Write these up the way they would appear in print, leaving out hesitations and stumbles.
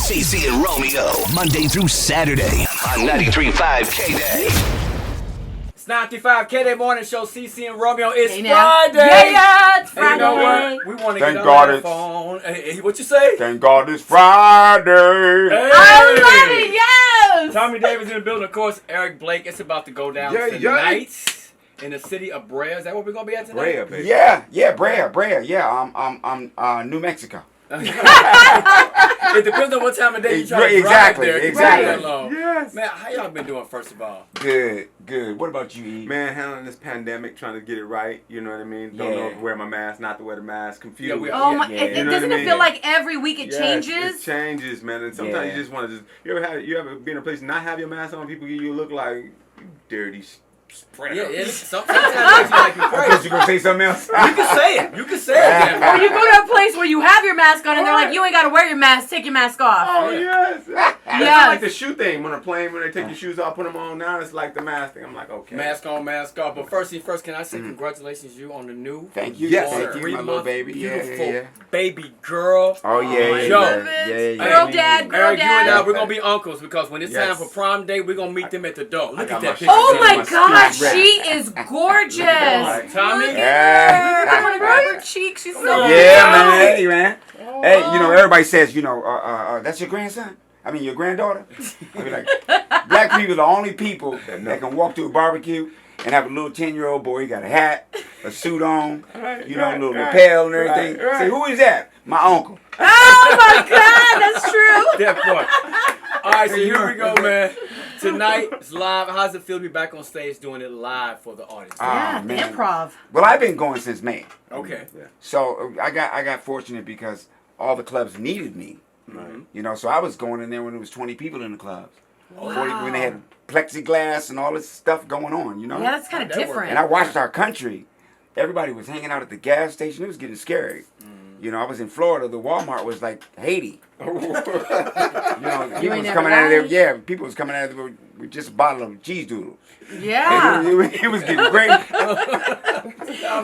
Cece and Romeo, Monday through Saturday on 93.5 KDAY. It's 95 KDAY Morning Show. Cece and Romeo. It's Hey, Friday. Yeah, it's Hey, Friday. you know what? We want to Thank get God on that it's- phone. Hey, what you say? Thank God it's Friday. Hey. I love it, yes! Tommy Davidson in the building. Of course, Eric Blake. It's about to go down tonight in the city of Brea. Is that where we're going to be at tonight? Brea, baby. Yeah, Brea. Yeah, I'm New Mexico. It depends on what time of day you try to drive there. Exactly. That long. Yes. Man, how y'all been doing, first of all? Good. What about you, E? Man, handling this pandemic, trying to get it right. You know what I mean? Don't know to wear my mask, not to wear the mask. Confused. Yeah, we Oh my! Yeah. It You know doesn't what I it feel mean? like every week it Yes, changes? It changes, man. And sometimes you just want to you ever been in a place and not have your mask on? People give you a look like you dirty spreader. Yeah, sometimes that makes you like you I crazy. guess you gonna say something else. You can say it. You can say it. Or man. you go to a place where you have your mask on and they're like, you ain't got to wear your mask, take your mask off. Oh yes. It's Yes. like the shoe thing when they take your shoes off, put them on. Now it's like the mask thing. I'm like, okay. Mask on, mask off. But first thing first, can I say congratulations you on the new Thank you. Yes. Thank you, my little 3-month baby. beautiful Yeah. baby girl. Oh yeah. Yo. Girl dad, girl Eric, you and I, dad. we're going to be uncles because when it's time Yes. for prom day, we're going to meet them at the door. Look at got that my picture. Oh Yeah, my my God, skin is she is gorgeous. Right. Tommy? Look at her. I want to grab her cheek. She's so Yeah, man. cute. Hey, man. Hey, everybody says, that's your grandson? I mean, your granddaughter? I mean, like, black people are the only people that can walk to a barbecue and have a little 10-year-old boy. He got a hat, a suit on, a little lapel and everything. Right. Say, who is that? My uncle. Oh my God, that's true. That part. All right, so here we go, man. Tonight, it's live. How's it feel to be back on stage doing it live for the audience? Yeah, Oh, the man. improv. Well, I've been going since May. Okay. So I got fortunate because all the clubs needed me. Right. So I was going in there when there was 20 people in the clubs. Wow. 40 when they had plexiglass and all this stuff going on, Yeah, that's kind of That worked. different. And I watched our country. Everybody was hanging out at the gas station. It was getting scary. I was in Florida. The Walmart was like Haiti. People ain't was never coming out of there. lied? Yeah, people was coming out of there with just a bottle of cheese doodles. Yeah. It was getting great.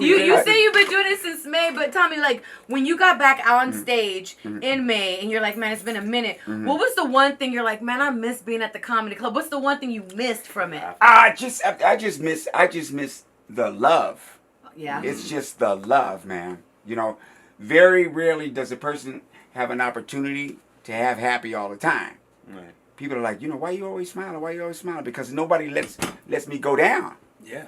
You say you've been doing it since May, but Tommy, like when you got back out on stage in May, and you're like, man, it's been a minute. What was the one thing you're like, man, I miss being at the comedy club? What's the one thing you missed from it? I just miss the love. Yeah. It's just the love, man. Very rarely does a person have an opportunity to have happy all the time. Right. People are like, why you always smiling? Why you always smiling? Because nobody lets me go down. Yeah.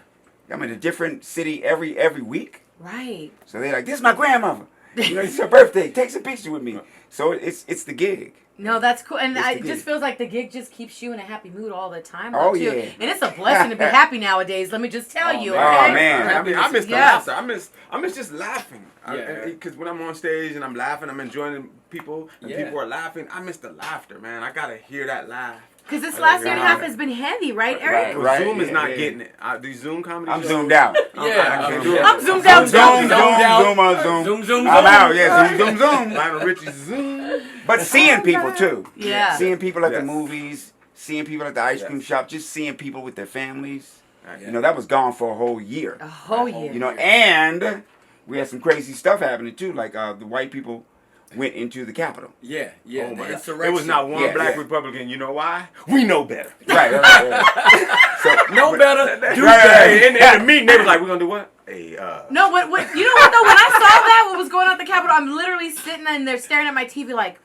I'm in a different city every week. Right. So they're like, this is my grandmother. It's her birthday. Take some picture with me. So it's the gig. No, that's cool. And It's the it just gig. feels like the gig just keeps you in a happy mood all the time. Oh, too. yeah. And it's a blessing to be happy nowadays. Let me just tell you. Okay? Oh, man. I miss the Yeah. laughter. I miss just laughing. Yeah. Because when I'm on stage and I'm laughing, I'm enjoying people, and Yeah. people are laughing. I miss the laughter, man. I gotta hear that laugh. Because this last year and a half has been heavy, right, Eric? Right. Zoom is not yeah. getting it. These Zoom comedy I'm shows, zoomed out. Yeah. I can't do it. I'm zoomed out. Zoom. I'm out. Yeah, zoom. Lionel Richie Zoom. But seeing people too. Yeah. Seeing people at the Yes. movies, seeing people at the ice cream Yes. shop, just seeing people with their families. Yeah. That was gone for a whole year. A whole year. And we had some crazy stuff happening too. Like the white people went into the Capitol. Yeah. Oh my The God. insurrection. There was not one Yeah, black yeah. Republican. You know why? We know better. Right. So No better. Do Right. that. In the meeting, they was like, "We're gonna do what?" Hey, No, what? You know what though? When I saw that, what was going on at the Capitol, I'm literally sitting in there staring at my TV like,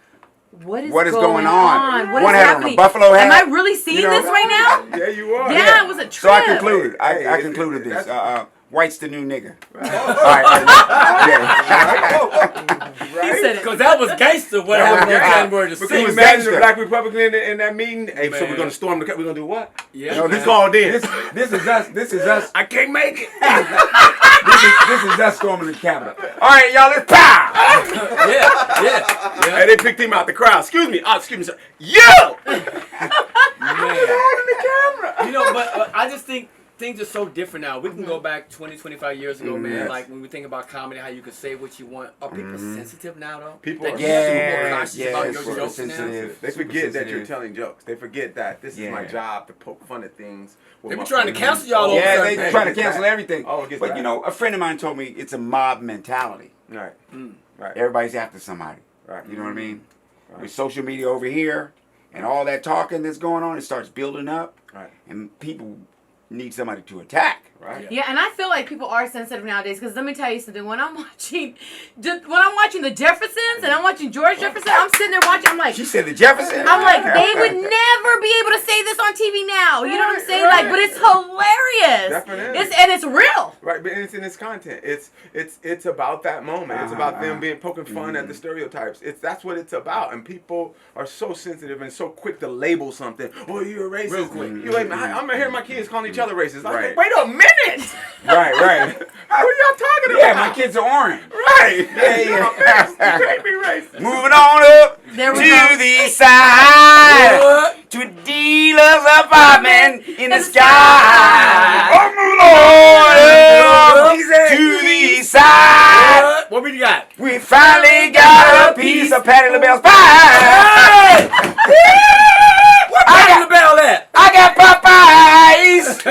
what is going on? What One is had happening? on a buffalo hat. Am I really seeing this right now? yeah, you are. Yeah, it was a trip. So I concluded. Hey, I concluded this. White's the new nigga. All right. He said it. Because that was gangster when I was on January the But can you 6th. imagine a black Republican in that meeting? Hey, so Man. we're gonna storm the Capitol. We're gonna do what? Yeah, No, man. this called in. This is us. This is us. I can't make it. This is us storming the Capitol. All right, y'all. Let's pow. Yeah. Hey, they picked him out the crowd. Excuse me, sir. Yo! But I just think things are so different now. We can go back 20, 25 years ago, man. Yes. Like when we think about comedy, how you can say what you want. Are people sensitive now, though? People They are get super Yeah, cautious yeah, about your super jokes sensitive. now. They Super forget that you're sensitive. telling jokes. They forget that this is my Yeah. job to poke fun at things. They be trying to cancel y'all all Yeah, over they the trying to It gets cancel bad. everything. Oh, it gets But bad. a friend of mine told me it's a mob mentality. Right. Right. Everybody's after somebody. Right. You know what I mean? with social media over here and all that talking that's going on, it starts building up, and people need somebody to attack. Right. Yeah, and I feel like people are sensitive nowadays because let me tell you something. When I'm watching the Jeffersons and I'm watching George Jefferson, I'm sitting there watching. I'm like, She said the Jefferson. I'm like, they would never be able to say this on TV now. You know what I'm saying? Like, but it's hilarious. Definitely. It's real. Right, but it's in its content. It's about that moment. It's about them being poking fun at the stereotypes. That's what it's about. And people are so sensitive and so quick to label something. Oh, you're a racist. Real quick. You're like, I'm gonna hear my kids calling each other racist. I'm like, wait a minute. Right. What are y'all talking about? Yeah, my kids are orange. Right. Yeah. You can't be racist. Moving on up There we to go. the side, to a dealer's apartment in the sky. I'm moving on up to the side. What we got? We finally got a piece of Patti LaBelle's pie. Where Patti LaBelle at? I got Popeyes.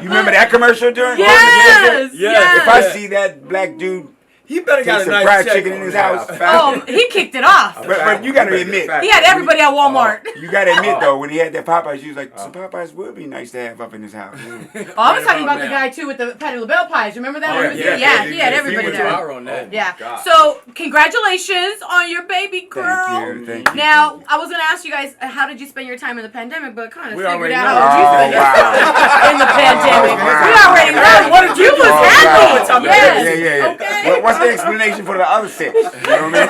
You remember that commercial during? Yes. Yes. If I see that black dude He better take got a some nice fried check chicken in on his that. house. Oh, he kicked it off. But you gotta admit, He had everybody at Walmart. you gotta admit though, when he had that Popeyes, you was like, some Popeyes would be nice to have up in his house. Oh, I was talking about now. the guy too with the Patti LaBelle pies. Remember that? Oh, When he was yeah. there? Yeah, he had everybody He went there. viral on that. Yeah. God. So congratulations on your baby girl. Thank you. Now, I was gonna ask you guys, how did you spend your time in the pandemic? But kind of We figured already out know. how did you spend your time in the pandemic. We already know. What did you was Oh, happy? wow. Yes. Yeah. Okay. What's the explanation for the other six? You know what I mean?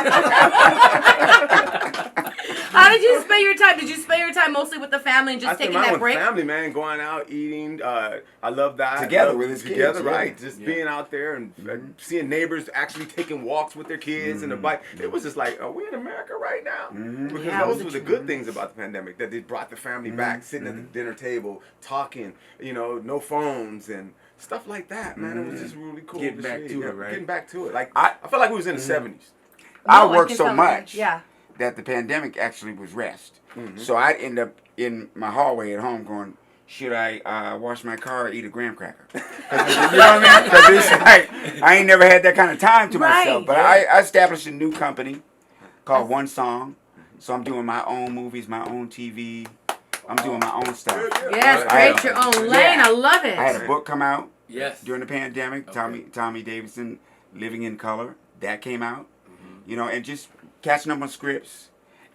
How did you spend your time? Did you spend your time mostly with the family and I just spend taking mine that with break? family, man, going out, eating. I love that. Together I love with his together, kids, yeah. right? Just being out there and seeing neighbors actually taking walks with their kids and the bike. It was just like, are we in America right now? Because Yeah, those were the good things about the pandemic, that they brought the family back, sitting at the dinner table, talking. No phones and stuff like that, man. It was just really cool. Getting to back see, to it, right? Getting back to it. Like I felt like we was in the 70s. I No, worked can so tell much Yeah. that the pandemic actually was rest. So I'd end up in my hallway at home going, should I wash my car or eat a graham cracker? You know what I mean? Because it's like, I ain't never had that kind of time to myself. Right. But I established a new company called One Song. So I'm doing my own movies, my own TV. I'm doing my own stuff. Yes, create your own lane. I love it. I had a book come out Yes. during the pandemic, Okay. Tommy Davidson, Living in Color. That came out. And just catching up on scripts,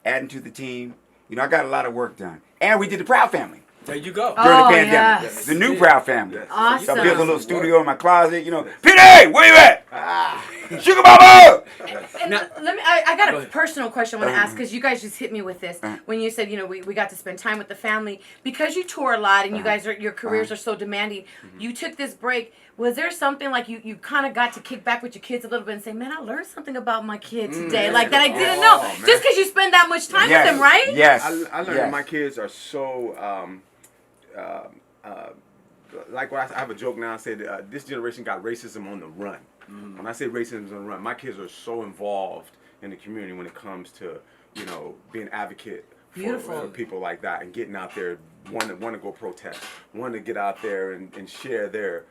adding to the team. I got a lot of work done. And we did the Proud Family There you go. during the pandemic. yes. The new Proud Family. Awesome. So I built a little studio in my closet. P.D., where you at? Sugar Mama! And Now- let me. I got Go a ahead. personal question I want to ask because you guys just hit me with this when you said we got to spend time with the family because you tour a lot and you guys your careers are so demanding. You took this break. Was there something like you kind of got to kick back with your kids a little bit and say, man, I learned something about my kid today, like that I didn't know, man. just because you spend that much time with them, right? Yes. I learned that my kids are so like what I have a joke now. I said this generation got racism on the run. When I say racism on the run, my kids are so involved in the community when it comes to being advocate for people like that and getting out there, want to go protest, want to get out there and share their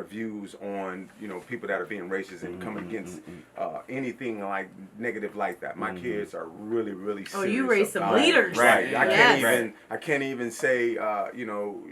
views on people that are being racist and coming against anything like negative like that. My kids are really serious. Oh, you raised some about it. leaders. Right. Yes. I can't even say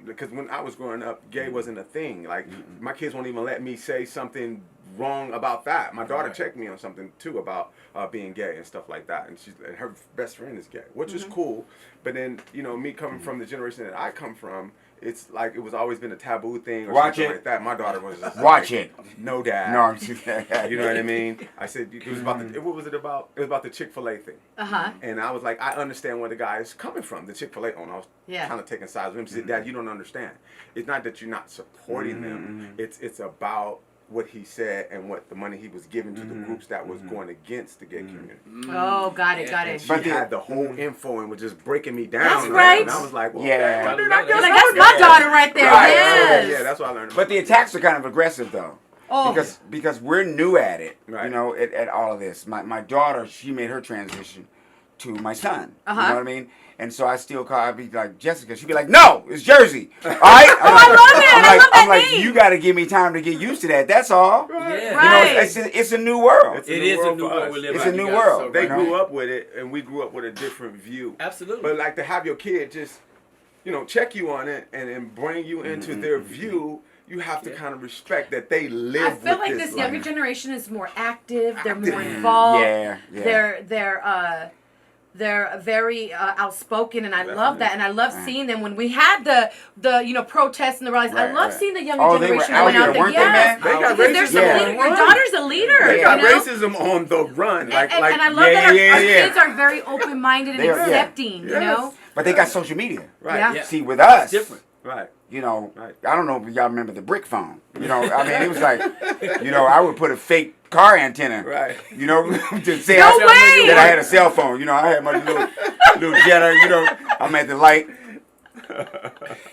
because when I was growing up, gay wasn't a thing. Like my kids won't even let me say something wrong about that. My daughter checked me on something too about being gay and stuff like that, and her best friend is gay, which is cool. But then me coming from the generation that I come from, it's like it was always been a taboo thing or Watch something it. like that. My daughter was just Watch like, it. No, Dad. No, I'm just You know what I mean? I said it was about what was it about? It was about the Chick-fil-A thing. And I was like, I understand where the guy is coming from, the Chick-fil-A owner. I was kind of taking sides with him. He said, Dad, you don't understand. It's not that you're not supporting them. It's about what he said and what the money he was giving to the groups that was going against the gay community. Oh, got it. And she had the whole info and was just breaking me down. That's right. And I was like, well, Yeah. I did not You're get like, that's my daughter right there. Right. Yes. Yeah, that's what I learned. But the attacks are kind of aggressive, though. Oh. Because we're new at it, Right. at all of this. My daughter, she made her transition to my son. Uh-huh. You know what I mean? And so I still call. I'd be like Jessica. She'd be like, "No, it's Jersey." All right. I love it. I love that I'm like, name. you got to give me time to get used to that. That's all. Yeah. You know, Right. it's a new world. It is a new world we live in. It's a new You guys world. are so They right. grew up with it, and we grew up with a different view. Absolutely. But like to have your kid just, check you on it and bring you into their view, you have to kind of respect that they live. I feel with like this this life. younger generation is more active. They're more involved. Yeah. They're very outspoken, and I love that. And I love seeing them when we had the protests and the rallies. I love seeing the younger they were generation out going here, out there. weren't they, man? They got Because there's some racism on leader. the Your run. daughter's a leader. They got you know? racism on the run. Like, and I love that our kids are very open-minded and They are, yeah. accepting. You Yes. know. But they got social media. Right. Yeah. Yeah. See, with us, It's different. Right. I don't know if y'all remember the brick phone. I mean, it was like, I would put a fake car antenna, Right. to say No way! that I had a cell phone. I had my little Jetta, I'm at the light.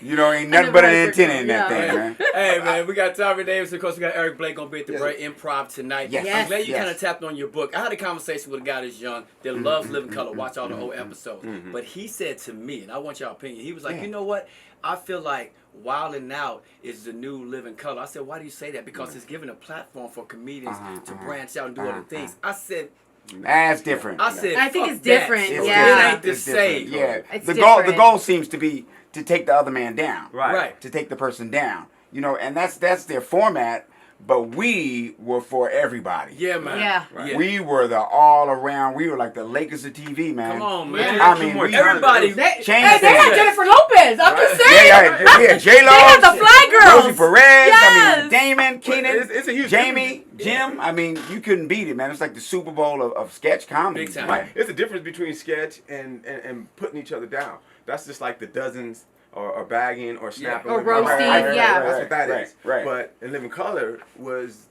Ain't nothing but an antenna in that thing, man. Hey, man, we got Tommy Davidson. Of course, we got Eric Blake going to be at the Brea Improv tonight. Yes. I'm glad you Yes. kind of tapped on your book. I had a conversation with a guy that's young that loves Living Color. Watch all the old episodes. But he said to me, and I want your opinion, he was like, you know what? I feel like Wildin' Out is the new Living Color. I said, why do you say that? Because it's giving a platform for comedians to branch out and do other things. I said, That's different. I think it's fuck different. that. Yeah. It ain't the It's different. same. Yeah. It's The different. goal seems to be to take the other man down. Right. To take the person down. And that's their format, but we were for everybody. Yeah, man. Yeah. Right. We were the all around. We were like the Lakers of TV, man. Come on, man. I mean, we Everybody. They Change had things. Jennifer Lopez. I'm just saying. Yeah, J-Lo. They had the Fly Girls. Rosie Perez. Yes. I mean, Damon, Keenan, It's a huge Jamie, Jim. I mean, you couldn't beat it, man. It's like the Super Bowl of sketch comedy. Big time. Right. It's a difference between sketch and putting each other down. That's just like the dozens or bagging or snapping. Or roasting, yeah. That's what that is. Right. But in Living Color was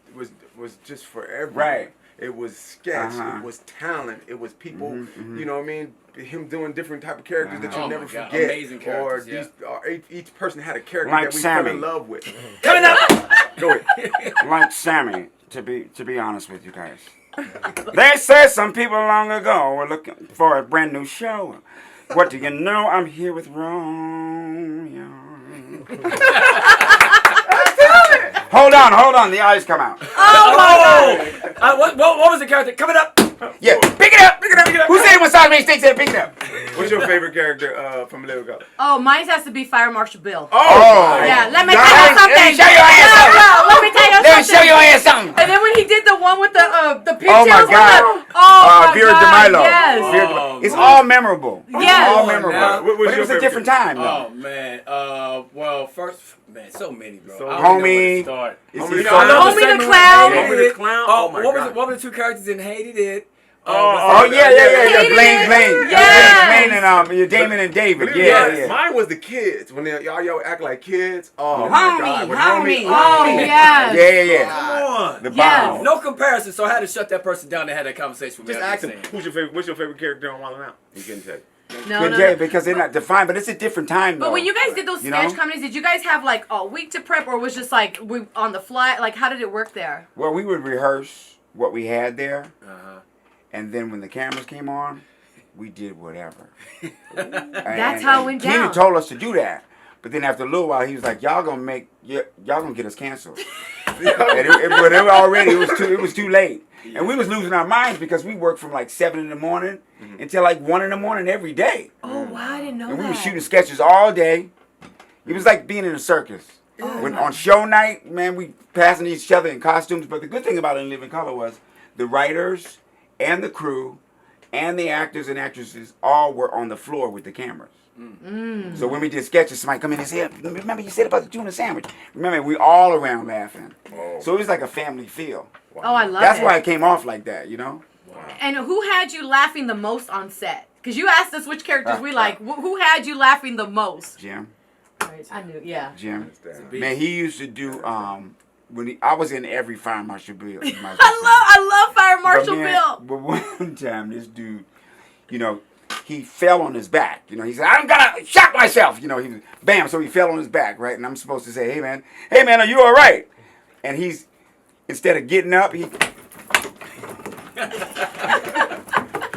just for everyone. Right. It was sketch. It was talent. It was people. You know what I mean? Him doing different type of characters that you'll Oh my never God, forget. amazing characters, Or each person had a character Like that we Sammy. fell in love with. Coming up. Go ahead. Like Sammy, to be honest with you guys. They said some people long ago were looking for a brand new show. What do you know? I'm here with Romeo. Hold on. The eyes come out. What was the character? Coming up. Yeah, pick it up. Who said it when Simon Stinks said pick it up? What's your favorite character from Living Color? Oh, mine has to be Fire Marshal Bill. Oh, Yeah, let me God, tell you something. Let me show your ass something. Let me tell you Let me something. show your ass something. And then when he did the one with the Oh pigtails, my God. Vera God, DeMilo. yes. Vera DeMilo. It's all memorable. Yes. All Come on memorable. now. What was But it your was a favorite different time, though. Oh man. Well, first, man, so many, bro. So I don't even know where Homie. to start. Homie, I love Homie the segment Clown. when Hated Homie the It. Clown. Oh, Oh my what was God. it? What were the two characters in Hated It? Oh yeah. Hated Blaine. It. Blaine Yes. and Damon and David. Believe it or not, Yeah. Mine was the kids. When y'all act like kids. Oh Homie, my God. When homie. Oh, Oh, yes. Yeah. Come on. The Yes. bomb. No comparison, so I had to shut that person down and had that conversation with me. Just I'm ask him, saying. what's your favorite character on Wild 'N Out? He couldn't tell you. No. Yeah, because they're not defined, but it's a different time, though. But when you guys did those You sketch know? comedies, did you guys have like a week to prep, or was just like we on the fly? Like, how did it work there? Well, we would rehearse what we had there, Uh-huh. and then when the cameras came on, we did whatever. That's how it went Keenan down. told us to do that, but then after a little while, he was like, "Y'all gonna get us canceled." And it was too late, and we was losing our minds because we worked from like 7 in the morning until like 1 in the morning every day, Oh wow, I didn't know and we that. were shooting sketches all day. It was like being in a circus. When on show night, man, we passing each other in costumes. But the good thing about it in Living Color was the writers and the crew and the actors and actresses all were on the floor with the cameras. So when we did sketches, somebody come in and say, "Remember you said about the tuna sandwich?" Remember, we all around laughing. So it was like a family feel. Oh, I love That's it. why it came off like that, you know? And who had you laughing the most on set? Because you asked us which characters we like. Who had you laughing the most? Jim. I knew, yeah. Jim. Beast. Man, he used to do, I was in every Fire Marshal Bill. I love Fire Marshal Bill. But one time, this dude, he fell on his back. He said, "I'm gonna shot myself." He was, bam. So he fell on his back, right? And I'm supposed to say, "Hey, man, are you all right?" And he's, instead of getting up, he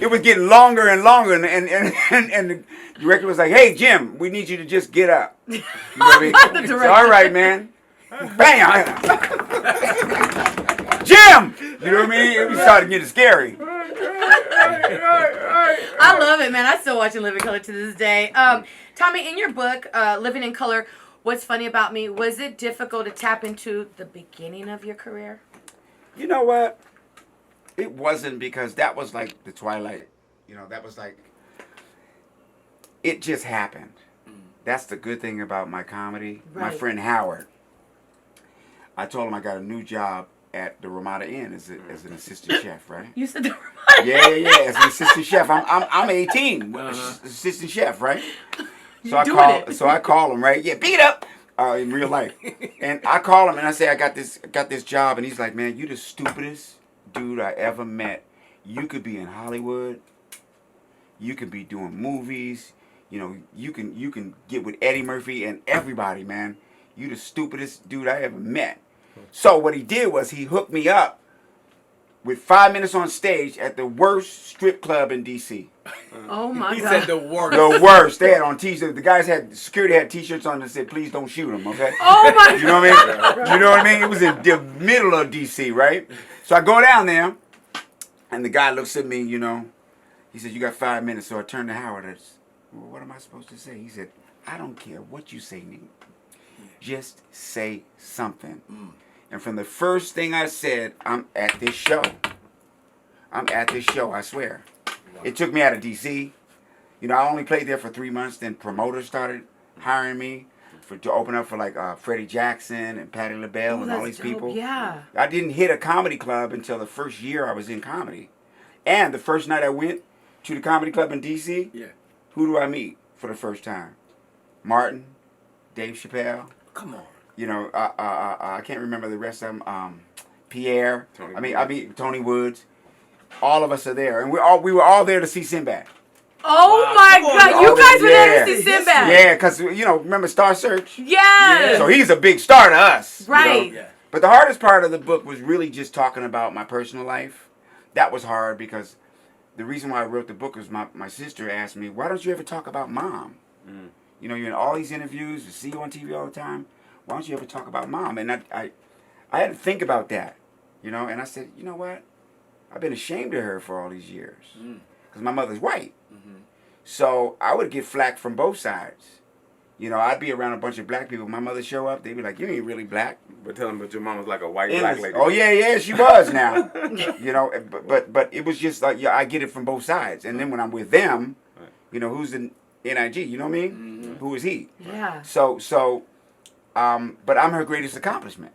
it was getting longer and longer, and the director was like, "Hey, Jim, we need you to just get up." You know what I mean? So, all right, man. Bam! Jim! You know what I mean? It started getting scary. I love it, man. I still watch Living Color to this day. Tommy, in your book, Living in Color, What's Funny About Me, was it difficult to tap into the beginning of your career? You know what? It wasn't, because that was like the twilight. You know, that was like, it just happened. That's the good thing about my comedy. Right. My friend Howard, I told him I got a new job at the Ramada Inn as an assistant chef, right? You said the Yeah, as an assistant chef. I'm 18, assistant chef, right? So I call him, right? Yeah, beat up in real life. And I call him and I say, I got this job, and he's like, man, you the stupidest dude I ever met. You could be in Hollywood. You could be doing movies. You know, you can get with Eddie Murphy and everybody, man. You the stupidest dude I ever met. So what he did was he hooked me up with 5 minutes on stage at the worst strip club in D.C. Oh my God. He said the worst. The worst. They had on t-shirts. The guys security had t-shirts on that said, "Please don't shoot him," okay? Oh my God. You know what I mean? You know what I mean? It was in the middle of D.C., right? So I go down there, and the guy looks at me, you know. He said, "You got 5 minutes." So I turned to Howard. I said, "Well, what am I supposed to say?" He said, "I don't care what you say, nigga. Just say something." And from the first thing I said, I'm at this show. I swear. Wow. It took me out of D.C. You know, I only played there for 3 months. Then promoters started hiring me to open up for like Freddie Jackson and Patti LaBelle and all these people. Yeah. I didn't hit a comedy club until the first year I was in comedy. And the first night I went to the comedy club in D.C., who do I meet for the first time? Martin, Dave Chappelle. Come on. You know, I can't remember the rest of them. Pierre. Tony Woods. All of us are there, and we were all there to see Sinbad. Oh my God! You guys were there to see Sinbad. Yeah, because remember Star Search? Yes. So he's a big star to us, right? You know? But the hardest part of the book was really just talking about my personal life. That was hard because the reason why I wrote the book was my sister asked me, "Why don't you ever talk about mom? You know, you're in all these interviews, you see you on TV all the time. Why don't you ever talk about mom?" And I had to think about that, and I said, you know what? I've been ashamed of her for all these years because my mother's white. So I would get flack from both sides. I'd be around a bunch of black people. My mother show up, they'd be like, "You ain't really black." But tell them, but your mom was like a white black lady. Oh yeah, she was now. But it was just like, I get it from both sides. And then when I'm with them, who's the NIG? You know what I mean? Who is he? Yeah. But I'm her greatest accomplishment.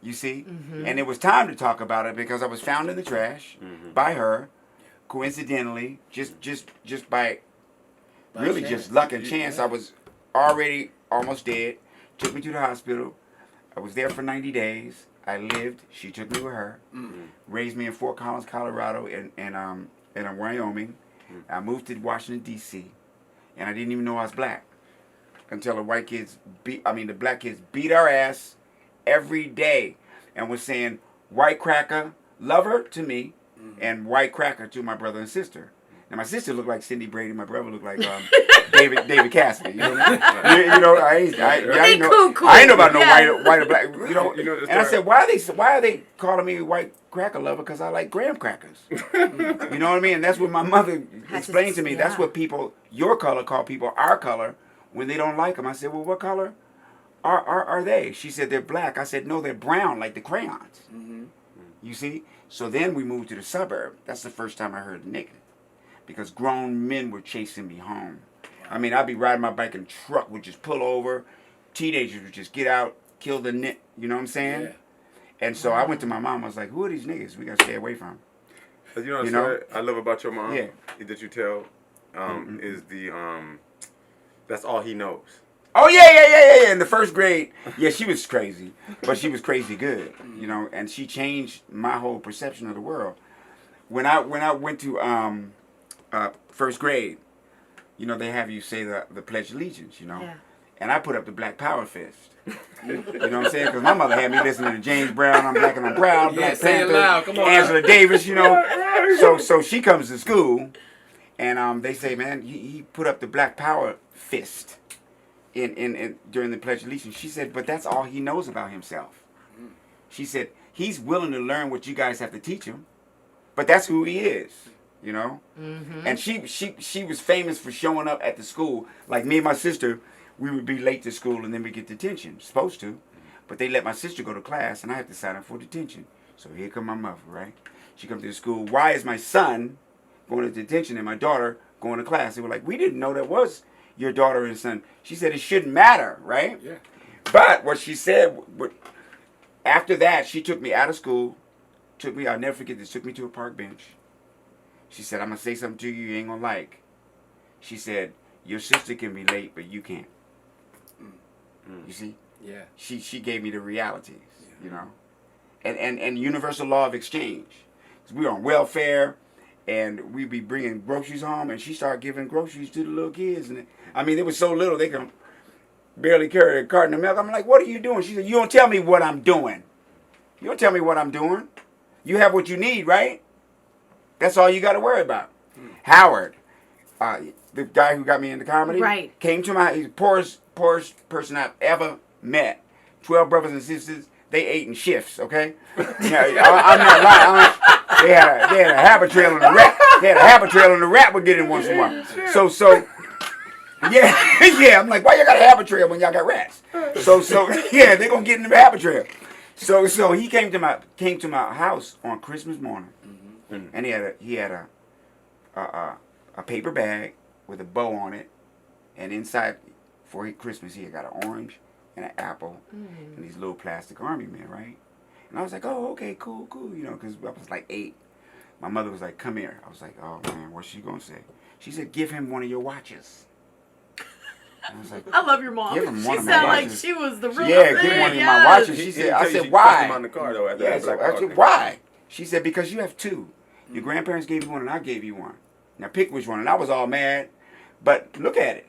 You see? And it was time to talk about it because I was found in the trash by her, coincidentally, just by really chance. Just luck and chance. I was already almost dead. Took me to the hospital. I was there for 90 days. I lived. She took me with her. Raised me in Fort Collins, Colorado, and Wyoming. I moved to Washington, D.C., and I didn't even know I was black until the black kids beat our ass every day and was saying "white cracker lover" to me and "white cracker" to my brother and sister. Now my sister looked like Cindy Brady, my brother looked like David Cassidy. You know what I mean? I ain't know about no white or black. And I said, why are they calling me white cracker lover? Because I like graham crackers. You know what I mean? And that's what my mother explained to me. That's what people your color call people our color when they don't like them. I said, well, what color are they? She said, they're black. I said, no, they're brown like the crayons. You see? So then we moved to the suburb. That's the first time I heard nigga. Because grown men were chasing me home. I mean, I'd be riding my bike and truck would just pull over. Teenagers would just get out, kill the nit. You know what I'm saying? Yeah. And so I went to my mom. I was like, who are these niggas we got to stay away from? You know what I love about your mom? Yeah. That you tell is that's all he knows. Oh, yeah. In the first grade, she was crazy. But she was crazy good, and she changed my whole perception of the world. When I went to first grade, they have you say the Pledge of Allegiance, Yeah. and I put up the Black Power fist. You know what I'm saying? Because my mother had me listening to James Brown, I'm Black and I'm Proud, Black Panther, Angela Davis, you know. So she comes to school, and they say, man, he put up the Black Power fist in during the Pledge of Allegiance. She said, but that's all he knows about himself. She said, he's willing to learn what you guys have to teach him, but that's who he is, you know. And she was famous for showing up at the school. Like me and my sister, we would be late to school and then we get detention. Supposed to. But they let my sister go to class and I had to sign up for detention. So here come my mother, right? She comes to the school. Why is my son going to detention and my daughter going to class? They were like, we didn't know that was your daughter and son. She said it shouldn't matter, right? Yeah. But what she said, after that, she took me out of school. I'll never forget this, took me to a park bench. She said, I'm going to say something to you ain't going to like. She said, your sister can be late, but you can't. You see? Yeah. She gave me the realities, you know, and universal law of exchange. We were on welfare, and we'd be bringing groceries home, and she started giving groceries to the little kids. And I mean, they were so little they could barely carry a carton of milk. I'm like, what are you doing? She said, you don't tell me what I'm doing. You don't tell me what I'm doing. You have what you need, right? That's all you got to worry about. Howard, the guy who got me into comedy, right, came to he's the poorest person I've ever met. 12 brothers and sisters. They ate in shifts, okay? I'm not lying. They had a habit trail and a rat. They had a habit trail and the rat would get in once in a while. So yeah. I'm like, why you got a habit trail when y'all got rats? So yeah, they gonna get in the habit trail. So he came to my house on Christmas morning, and he had a paper bag with a bow on it, and inside for Christmas he had got an orange and an apple and these little plastic army men, right? And I was like, oh, okay, cool, you know, because I was like 8. My mother was like, come here. I was like, oh man, what's she gonna say? She said, give him one of your watches. And I was like, I love your mom. Give him She one of my sounded like watches. she was the real Yeah, thing. give him one of my watches. She said, I said, why? On the car, though, I said, why? She said, because you have 2. Your grandparents gave you one and I gave you one. Now pick which one. And I was all mad. But look at it.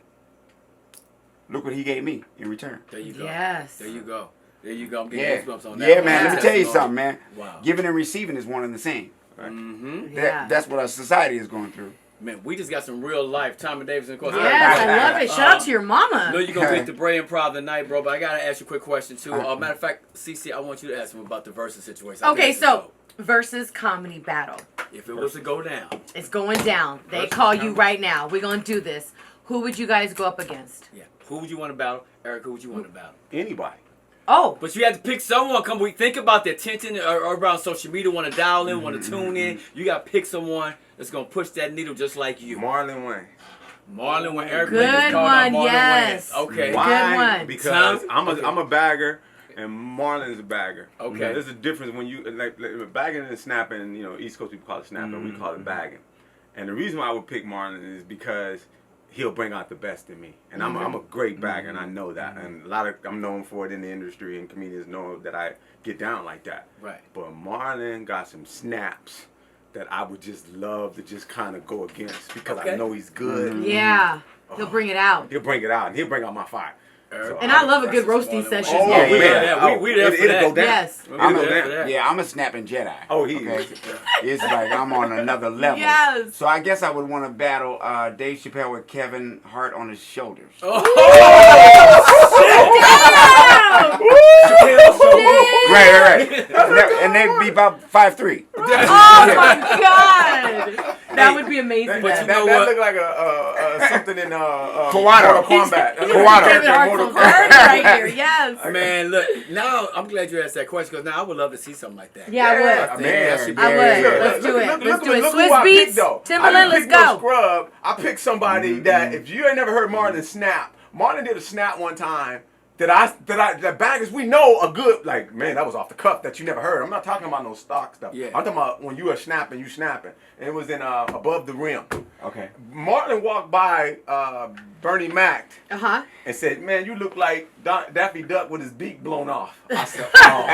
Look what he gave me in return. There you go. Yes. There you go. I'm getting goosebumps on that. Yeah, man. Let me tell you something, man. Wow. Giving and receiving is one and the same. Right? That's what our society is going through. Man, we just got some real life Tommy Davidson. Of course, yes, I love it. Shout out to your mama. I know you're going to be at the Brea Improv tonight, bro, but I got to ask you a quick question, too. Matter of fact, Cece, I want you to ask him about the versus situation. Okay, so versus comedy battle. If it was to go down. It's going down. They call you right now. We're going to do this. Who would you guys go up against? Yeah. Who would you want to battle? Eric, who would you want to battle? Anybody. Oh. But you have to pick someone. We think about the attention around social media, want to dial in, want to tune in. You got to pick someone that's going to push that needle just like you. Marlon Wayne. Eric. Good one, yes. Wayne. Okay. Why? Good one. Because I'm a bagger and Marlon's a bagger. Okay. You know, there's a difference when you, like bagging and snapping, you know, East Coast people call it snapping, we call it bagging. And the reason why I would pick Marlon is because he'll bring out the best in me, and I'm a great bagger, and I know that, and I'm known for it in the industry, and comedians know that I get down like that. Right. But Marlon got some snaps that I would just love to just kind of go against because I know he's good. Yeah, he'll bring it out. He'll bring it out, and he'll bring out my fire. So I love a good roasting session. Oh, yeah, we there for that. Go down. Yes. I'm a snapping Jedi. Oh, he is. It's like I'm on another level. Yes. So I guess I would want to battle Dave Chappelle with Kevin Hart on his shoulders. Damn! Right. And they'd be about 5'3". Oh my God! That would be amazing. But you that know what? look like something in Mortal Kombat. Kevin Hart's right here. Yes. Man, look. Now I'm glad you asked that question because now I would love to see something like that. Yeah, I would. I think that should be I would. good. Let's do it. Let's do it. Look Swiss who I Beats, picked, though. Timberland, let's go. Scrub. I picked somebody that if you ain't never heard Marlon snap, Marlon did a snap one time that baggers we know are good. Like, man, that was off the cuff that you never heard. I'm not talking about no stock stuff. Yeah. I'm talking about when you are snapping, you snapping. And it was in Above the Rim. Okay. Marlon walked by Bernie Mac Uh-huh. and said, man, you look like Daffy Duck with his beak blown off. I said, oh.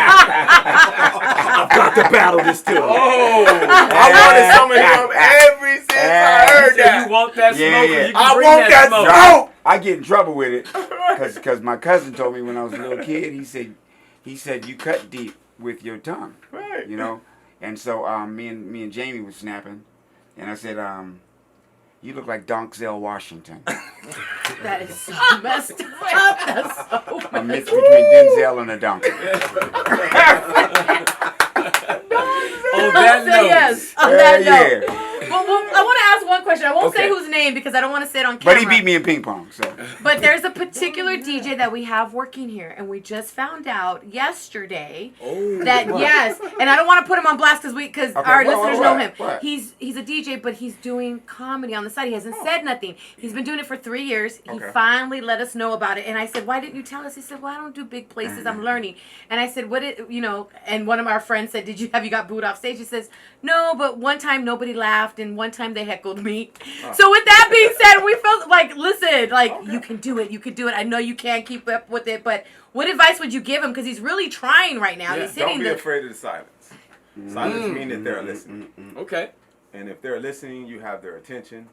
I've got to battle this too. Oh. I wanted some of him every me since I heard that. You want that smoke? Yeah. You can I bring want that smoke. smoke. I get in trouble with it because my cousin told me when I was a little kid. He said you cut deep with your tongue, Right. you know. And so me and Jamie was snapping, and I said, you look like Denzel Washington. That is so messed up. That's so A mix between Denzel and a donkey. On that Say note. yes. On that Yeah, note. Well, I want to ask one question. I won't say Okay. whose name because I don't want to say it on camera. But he beat me in ping pong, so. But there's a particular DJ that we have working here, and we just found out yesterday that yes, and I don't want to put him on blast because our listeners know him. What? He's a DJ, but he's doing comedy on the side. He hasn't said nothing. He's been doing it for 3 years. He finally let us know about it, and I said, "Why didn't you tell us?" He said, "Well, I don't do big places. I'm learning." And I said, "What? And one of our friends said, have you got booed off stage?" He says, "No, but one time nobody laughed, and one time they heckled me." So with that being said, we felt like, listen, you can do it. You can do it. I know you can't keep up with it, but what advice would you give him? Because he's really trying right now. Yeah. He's hitting Don't be afraid of the silence. Silence means that they're listening. Okay. And if they're listening, you have their attention.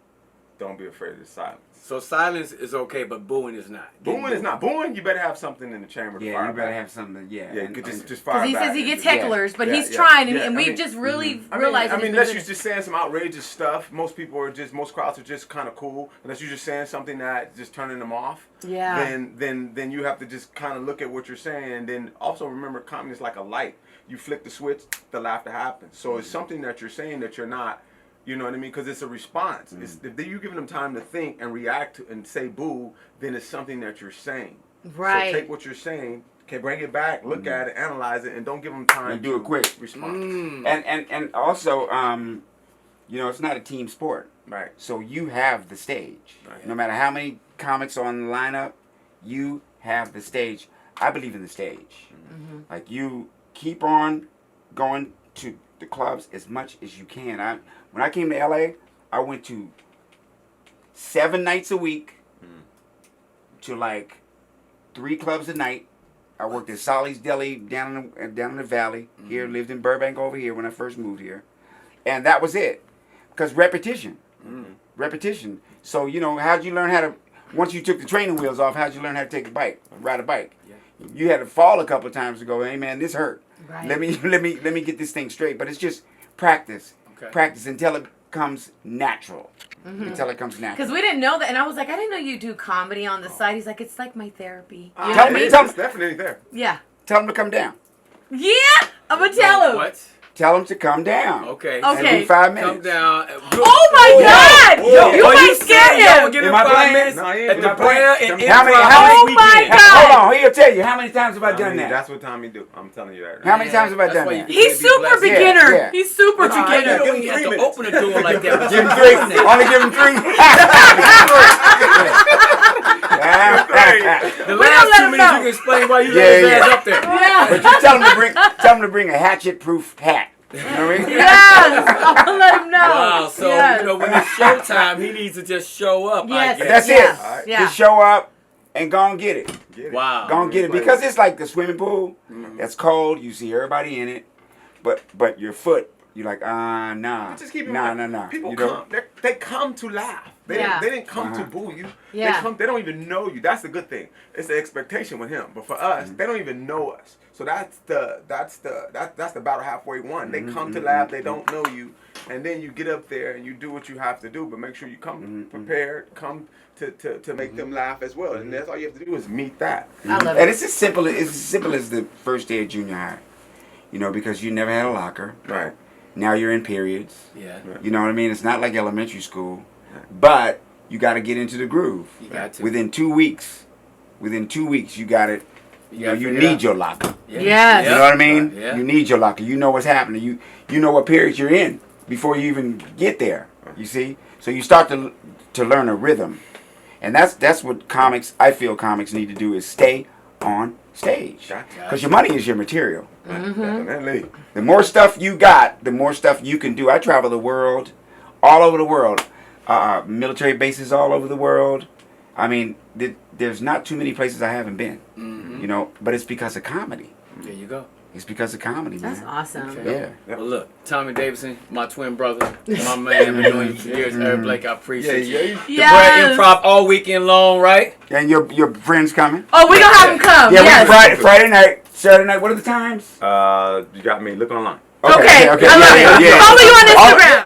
Don't be afraid of the silence. So silence is okay, but booing is not. Booing is not. Booing, you better have something in the chamber to Yeah, fire you better back. have something. Yeah, Yeah, and just fire Because he back says he and gets just- hecklers, but Yeah, he's yeah, trying, yeah. and I we've mean, just really I realized. mean, he's unless been you're just saying some outrageous stuff, most crowds are just kind of cool. Unless you're just saying something that just turning them off. Yeah. Then you have to just kind of look at what you're saying, and then also remember, comedy is like a light. You flick the switch, the laughter happens. So it's something that you're saying that you're not. You know what I mean? Because it's a response. It's, if you're giving them time to think and react to, and say boo, then it's something that you're saying. Right. So take what you're saying, can bring it back, look at it, analyze it, and don't give them time And do to it quick. respond. And also, it's not a team sport. Right. So you have the stage. Right. No matter how many comics are on the lineup, you have the stage. I believe in the stage. Like, you keep on going to the clubs as much as you can. When I came to LA, I went to 7 nights a week to like 3 clubs a night. I worked at Solly's Deli down in the valley. Here, lived in Burbank over here when I first moved here. And that was it. Because repetition. Repetition. So, how'd you learn how to, once you took the training wheels off, how'd you learn how to take a bike, ride a bike? Yeah. You had to fall a couple of times to go, hey man, this hurt. Right. Let me get this thing straight. But it's just practice. Okay. Practice until it comes natural. Until it comes natural. Because we didn't know that, and I was like, I didn't know you do comedy on the side. He's like, it's like my therapy. You know Tell what I me- mean? tell- It's definitely there. Yeah. Tell them to come down. Yeah, I'm gonna tell him. What? Tell them to come down. Okay. Okay. Every 5 minutes. Come down. Oh my God! You might scare him. Give Am him I 5 playing? minutes No, he ain't at the not playing. Brea and How many- Improv how this many- Oh my weekend. God. Hold on, he'll tell you how many times have I done that. That's what Tommy do. I'm telling you that. How many times have I That's done why that? you- He's super Yeah, beginner. yeah. He's super But you beginner. don't even have to open the door like that. Give him 3. Only give him 3. The We last don't let 2 him minutes know. you can explain why you Yeah, let his yeah. ass up there. Yeah. But you tell him to bring a hatchet-proof hat. You know what I mean? Yes, I'll let him know. Wow, so Yes. when it's showtime, he needs to just show up. Yes. I guess. That's Yeah. it. Alright. Yeah. Just show up and go and get it. Get it. Wow. Go and get it. Because it's like the swimming pool. That's cold. You see everybody in it. But your foot, you're like, nah. Just keep in Nah. mind, people You know? come. They come to laugh. They Yeah. didn't come to boo you. Yeah. They don't even know you. That's the good thing. It's the expectation with him. But for us, they don't even know us. So that's the battle halfway won. They come to laugh. They don't know you, and then you get up there and you do what you have to do. But make sure you come prepared. Come to make them laugh as well. And that's all you have to do is meet that. I love And it. it's as simple as the first day of junior high. Because you never had a locker. Right. Now you're in periods. Yeah. You know what I mean? It's not like elementary school. But you got to get into the groove. You got to. Within 2 weeks, you got it. gotta You figure it need out. your locker. Yeah. Yes. You know what I mean? Yeah. You need your locker. You know what's happening. You know what period you're in before you even get there. You see? So you start to learn a rhythm. And that's what I feel comics need to do is stay on stage. Because your money is your material. Definitely. The more stuff you got, the more stuff you can do. I travel the world, all over the world. Military bases all over the world. I mean, there's not too many places I haven't been. But it's because of comedy. There you go. it's because of comedy, man. That's awesome. Okay. Yeah. Well, look, Tommy Davidson, my twin brother, my man, been doing you for years. Eric Blake, I appreciate you. The Brea Improv all weekend long, right? And your friends coming? Oh, we gonna have them come. Yeah, Yes. Friday night, Saturday night. What are the times? You got me. Look online. Okay. Okay. I love it. Yeah. Follow you on Instagram.